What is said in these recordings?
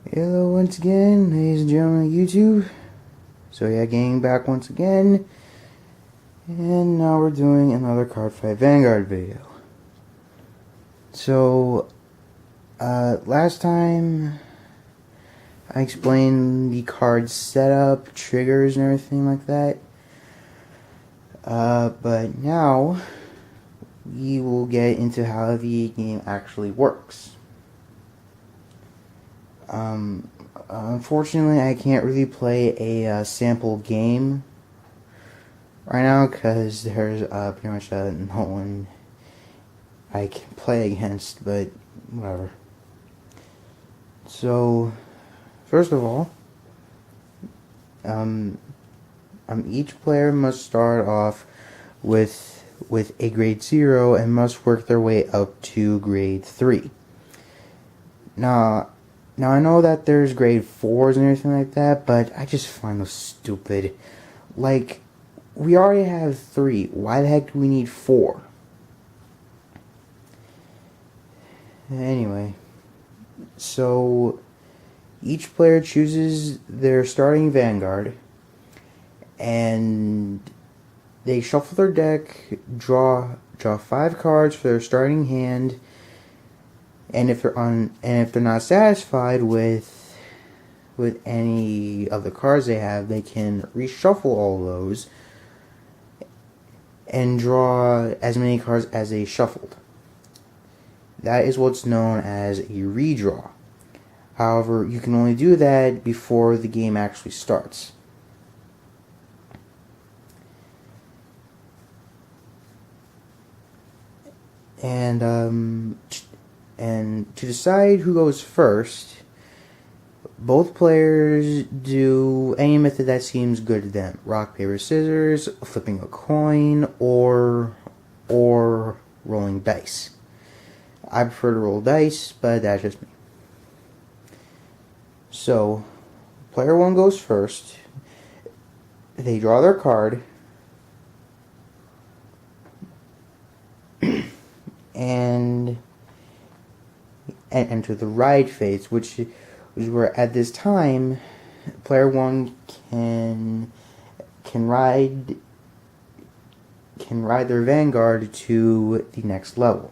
Hello once again, ladies and gentlemen of YouTube. So yeah, getting back once again. And now we're doing another Cardfight Vanguard video. So, last time I explained the card setup, triggers, and everything like that. But now we will get into how the game actually works. Unfortunately, I can't really play a sample game right now because there's pretty much no one I can play against, but whatever. So, first of all, each player must start off with a grade 0 and must work their way up to grade 3. Now I know that there's grade 4s and everything like that, but I just find those stupid. Like, we already have 3. Why the heck do we need 4? Anyway, so each player chooses their starting Vanguard, and they shuffle their deck, draw 5 cards for their starting hand. And if they're not satisfied with any of the cards they have, they can reshuffle all those and draw as many cards as they shuffled. That is what's known as a redraw. However, you can only do that before the game actually starts. And to decide who goes first, both players do any method that seems good to them. Rock, paper, scissors, flipping a coin, or rolling dice. I prefer to roll dice, but that's just me. So, player 1 goes first. They draw their card. and enter the ride phase, which is where at this time player 1 can ride their Vanguard to the next level.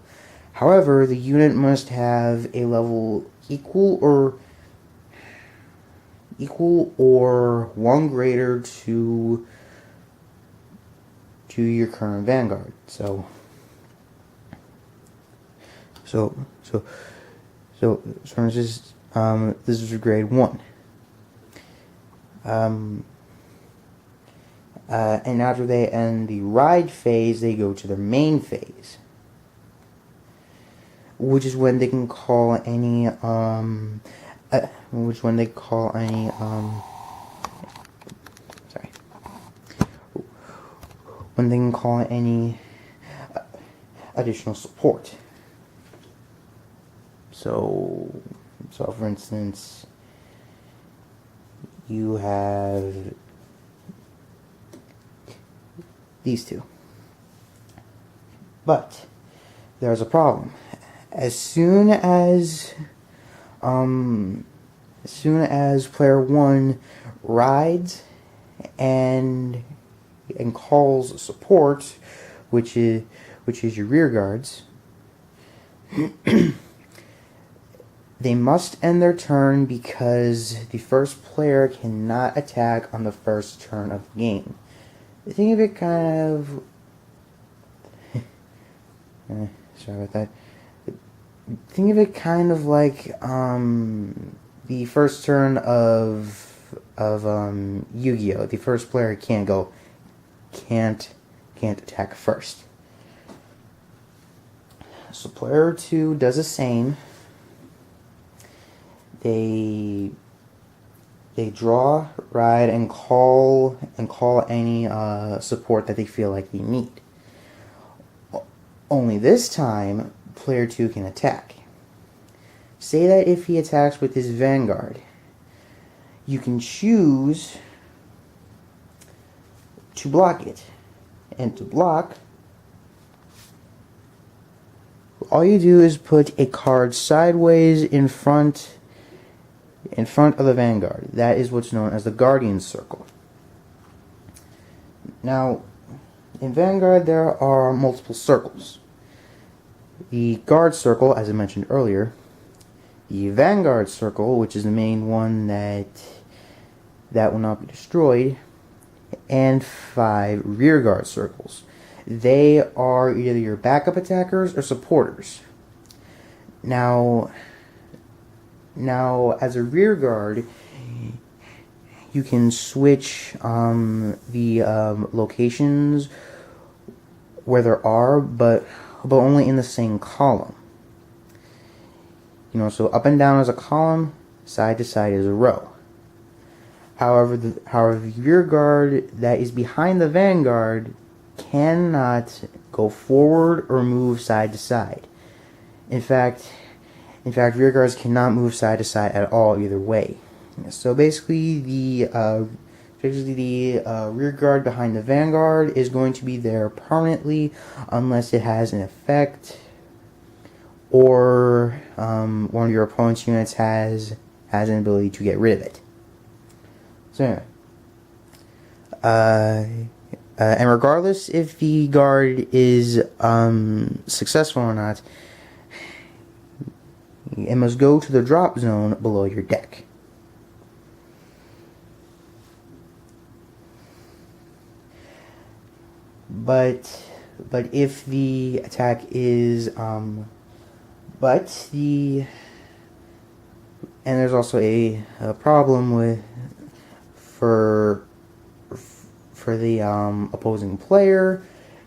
However, the unit must have a level equal or 1 greater to your current Vanguard. So for instance, this is grade 1. And after they end the ride phase, they go to their main phase, which is when they can call any additional support. So for instance, you have these 2. But there's a problem. As soon as player 1 rides and calls support, which is your rear guards, they must end their turn because the first player cannot attack on the first turn of the game. Think of it kind of sorry about that. Think of it kind of like the first turn of Yu-Gi-Oh! The first player can't attack first. So player 2 does the same. They draw, ride, and call any support that they feel like they need. Only this time, player 2 can attack. Say that if he attacks with his Vanguard, you can choose to block it. And to block, all you do is put a card sideways in front in front of the Vanguard. That is what's known as the Guardian Circle. Now, in Vanguard, there are multiple circles. The Guard Circle, as I mentioned earlier, the Vanguard Circle, which is the main one that will not be destroyed, and 5 Rearguard Circles. They are either your backup attackers or supporters. Now, as a rearguard, you can switch the locations where there are, but only in the same column. You know, so up and down is a column, side to side is a row. However, the rear guard that is behind the Vanguard cannot go forward or move side to side. In fact, rear guards cannot move side to side at all either way. So basically, the rear guard behind the Vanguard is going to be there permanently unless it has an effect or one of your opponent's units has an ability to get rid of it. So anyway, and regardless if the guard is successful or not, it must go to the drop zone below your deck. But if the attack is and there's also a problem for the opposing player,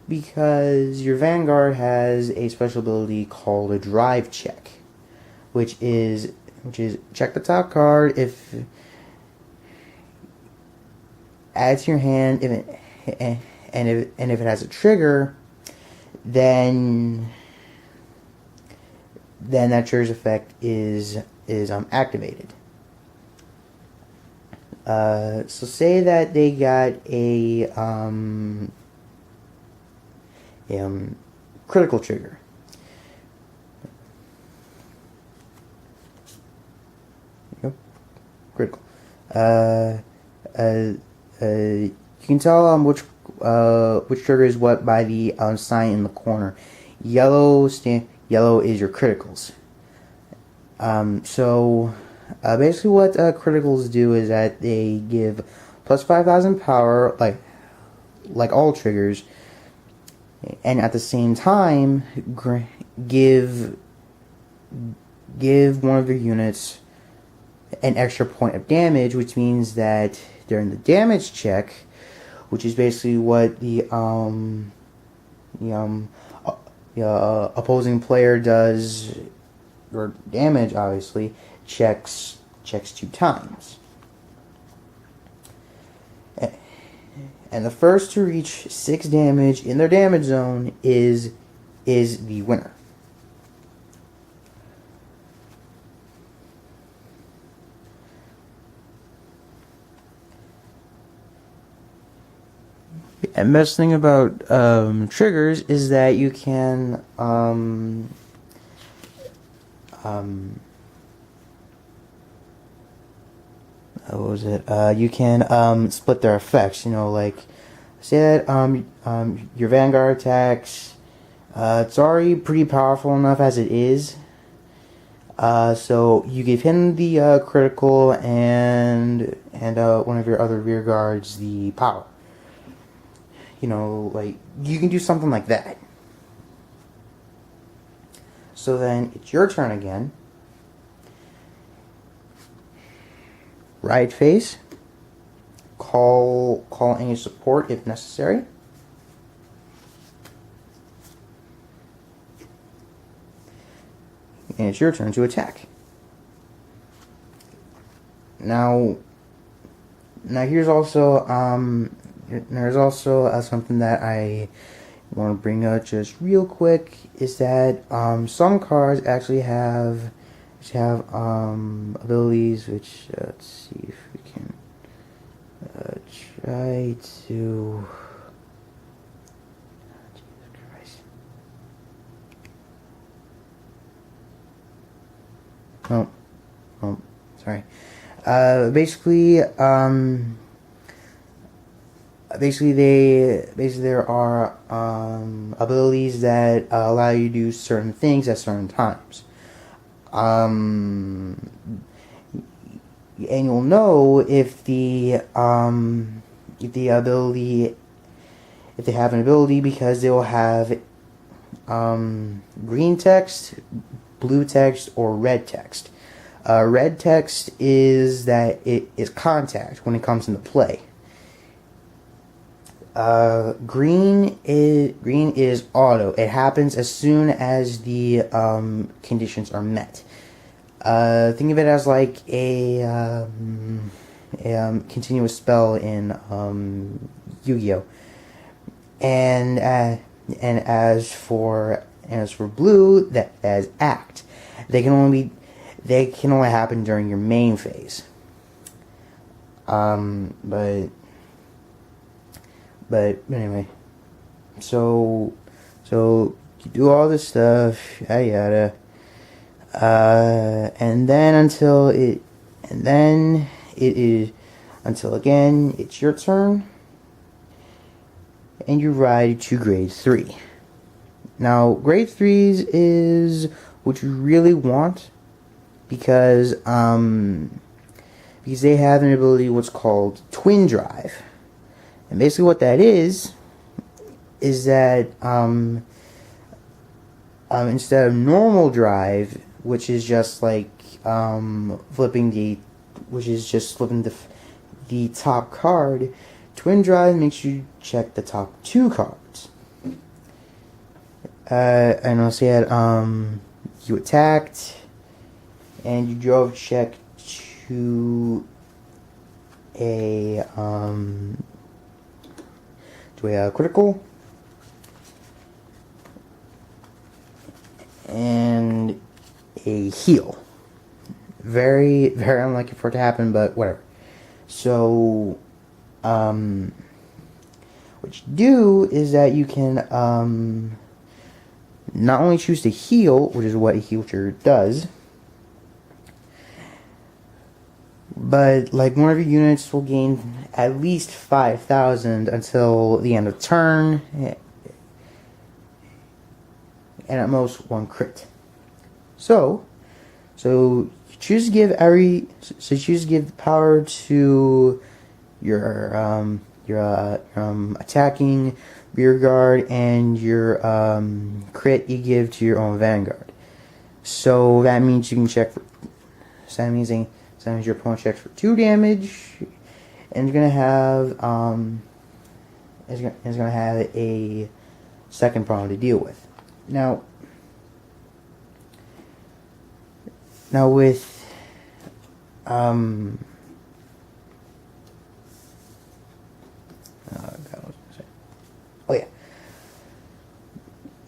because your Vanguard has a special ability called a drive check, which is check the top card, if add to your hand, if it has a trigger, then that trigger's effect is activated. So say that they got a critical trigger. Yep, critical. You can tell which trigger is what by the sign in the corner. Yellow is your criticals. So basically what criticals do is that they give plus 5,000 power, like all triggers, and at the same time give one of your units an extra point of damage, which means that during the damage check, which is basically what the opposing player does, or damage obviously, checks 2 times. And the first to reach 6 damage in their damage zone is the winner. And best thing about triggers is that you can you can split their effects. You know, like say that your Vanguard attacks, it's already pretty powerful enough as it is. So you give him the critical and one of your other rear guards the power. You know, like, you can do something like that. So then, it's your turn again. Right phase. Call any support if necessary. And it's your turn to attack. Now here's also there's also something that I want to bring up just real quick, is that some cards actually have abilities which, let's see if we can try to, Jesus Christ. Oh, Sorry. Basically, there are abilities that allow you to do certain things at certain times. And you'll know if the ability, if they have an ability, because they will have green text, blue text, or red text. Red text is that it is contact when it comes into play. Green is auto. It happens as soon as the conditions are met. Think of it as like a continuous spell in Yu-Gi-Oh. And as for blue, that as act. They can only happen during your main phase. But anyway, so you do all this stuff, yada yada, and then until again it's your turn, and you ride to grade 3. Now, grade 3s is what you really want, because they have an ability what's called Twin Drive. And basically what that is that instead of normal drive, which is just like flipping the top card, Twin Drive makes you check the top 2 cards. And I'll say that you attacked and you drove check to a critical and a heal. Very, very unlikely for it to happen, but whatever. So, what you do is that you can not only choose to heal, which is what a healer does, but like one of your units will gain at least 5,000 until the end of turn, and at most 1 crit. So you choose to give power to your attacking rear guard, and your crit you give to your own vanguard. So that means you can check for. So that means your opponent checks for 2 damage, and it's gonna have a second problem to deal with. Now with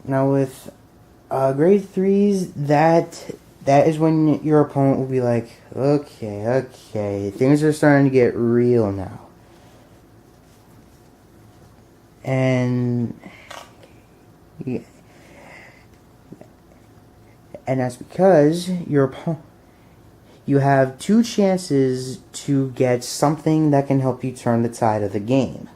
Now with grade 3s, that is when your opponent will be like, okay, things are starting to get real now. And that's because you have 2 chances to get something that can help you turn the tide of the game.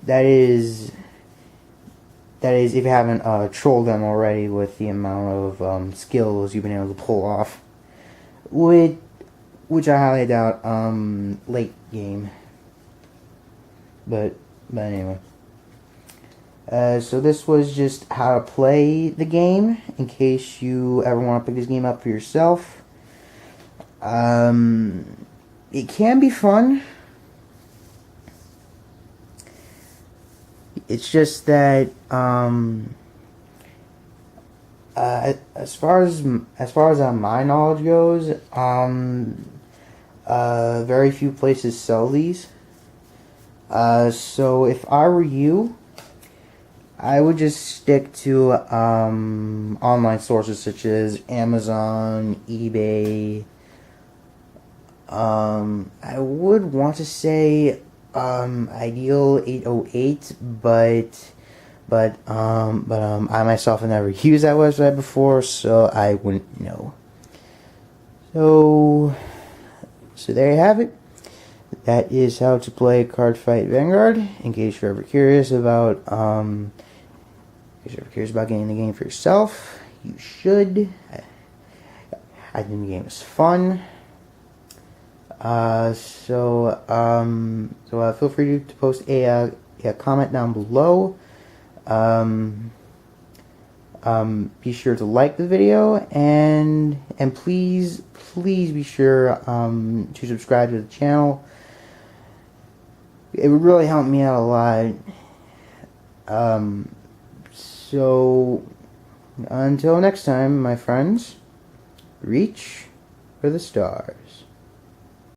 That is if you haven't trolled them already with the amount of skills you've been able to pull off, which I highly doubt late game. But anyway, so this was just how to play the game in case you ever want to pick this game up for yourself. It can be fun. It's just that as far as my knowledge goes, very few places sell these. So if I were you, I would just stick to online sources such as Amazon, eBay. I would want to say Ideal 808, but but I myself have never used that website before, so I wouldn't know. So there you have it. That is how to play Cardfight Vanguard. In case you're ever curious about getting the game for yourself, you should. I think the game is fun. So feel free to post a comment down below. Be sure to like the video, and please be sure to subscribe to the channel. It would really help me out a lot. So until next time, my friends, reach for the stars.